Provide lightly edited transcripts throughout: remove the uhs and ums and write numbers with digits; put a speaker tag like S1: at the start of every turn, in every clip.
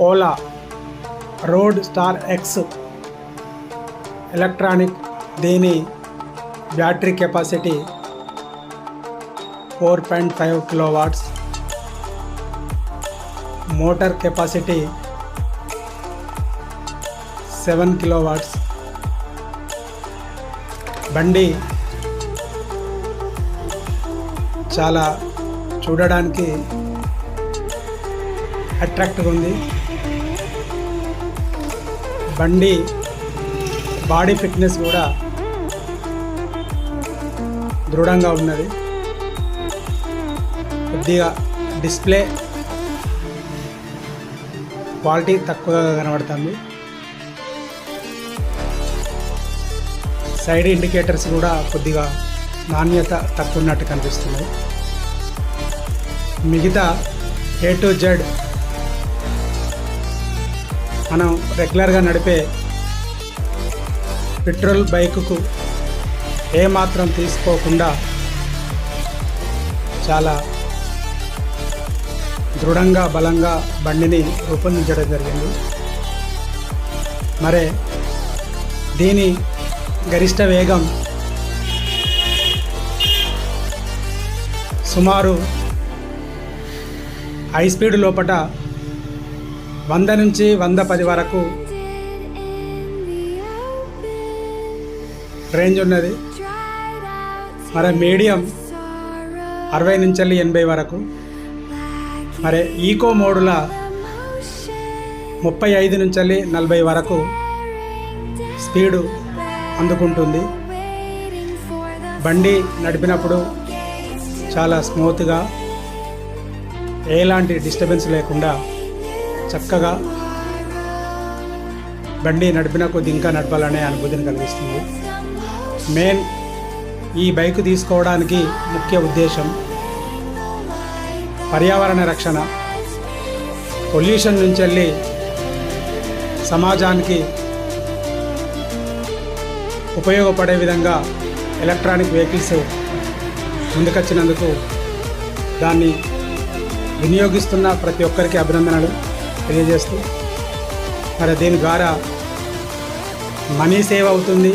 S1: Ola roadster X electronic. దీని battery capacity 4.5 kilowatts, motor capacity 7 kilowatts. బండి చాలా చూడడానికి అట్రాక్టివ్గా ఉంది. బండి బాడీ ఫిట్నెస్ కూడా దృఢంగా ఉన్నది. కొద్దిగా డిస్ప్లే క్వాలిటీ తక్కువగా కనబడుతుంది. సైడ్ ఇండికేటర్స్ కూడా కొద్దిగా నాణ్యత తక్కువ ఉన్నట్టు కనిపిస్తుంది. మిగతా A to Z మనం రెగ్యులర్గా నడిపే పెట్రోల్ బైకుకు ఏమాత్రం తీసుకోకుండా చాలా దృఢంగా బలంగా బండిని రూపొందించడం జరిగింది. మరే దీని గరిష్ట వేగం సుమారు హై స్పీడ్ లోపల 100 నుంచి 110 వరకు రేంజ్ ఉన్నది. మరి మీడియం 60 నుంచి 80 వరకు. మరి ఈకో మోడుల 35 నుంచి 40 వరకు స్పీడు అందుకుంటుంది. బండి నడిపినప్పుడు చాలా స్మూత్గా, ఎలాంటి డిస్టర్బెన్స్ లేకుండా చక్కగా బండి నడిపిన కొద్ది ఇంకా నడపాలనే అనుభూతిని కలిగిస్తుంది. మెయిన్ ఈ బైక్ తీసుకోవడానికి ముఖ్య ఉద్దేశం పర్యావరణ రక్షణ. పొల్యూషన్ నుంచి వెళ్ళి సమాజానికి ఉపయోగపడే విధంగా ఎలక్ట్రానిక్ వెహికల్స్ ముందుకొచ్చినందుకు దాన్ని వినియోగిస్తున్న ప్రతి ఒక్కరికి అభినందనలు తెలియజేస్తూ, మరి దీని ద్వారా మనీ సేవ్ అవుతుంది,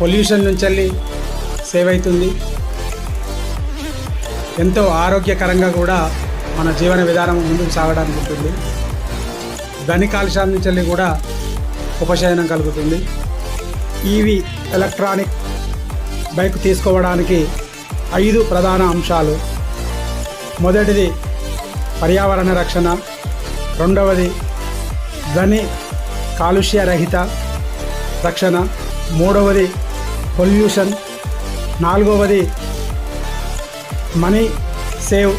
S1: పొల్యూషన్ నుంచి వెళ్ళి సేవ్ అవుతుంది, ఎంతో ఆరోగ్యకరంగా కూడా మన జీవన విధానం ముందుకు సాగడానికి ఉంటుంది. ధ్వని కాలుష్యాల నుంచి వెళ్ళి కూడా ఉపశమనం కలుగుతుంది. ఈవీ ఎలక్ట్రానిక్ బైక్ తీసుకోవడానికి 5 ప్రధాన అంశాలు. మొదటిది పర్యావరణ రక్షణ, రెండవది ధ్వని కాలుష్య రహిత రక్షణ, మూడవది పొల్యూషన్, నాలుగవది మనీ సేవ్,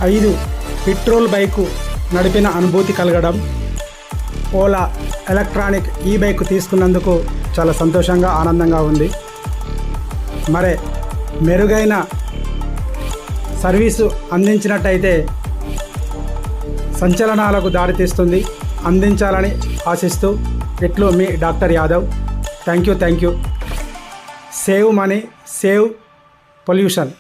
S1: 5 పెట్రోల్ బైకు నడిపిన అనుభూతి కలగడం. ఓలా ఎలక్ట్రానిక్ ఈ బైక్ తీసుకున్నందుకు చాలా సంతోషంగా ఆనందంగా ఉంది. మరే మెరుగైన సర్వీసు అందించినట్టయితే సంచలనాలకు దారితీస్తుంది. అందించాలని ఆశిస్తూ ఇట్లు మీ doctor Yadav. Thank you. Save money, save pollution.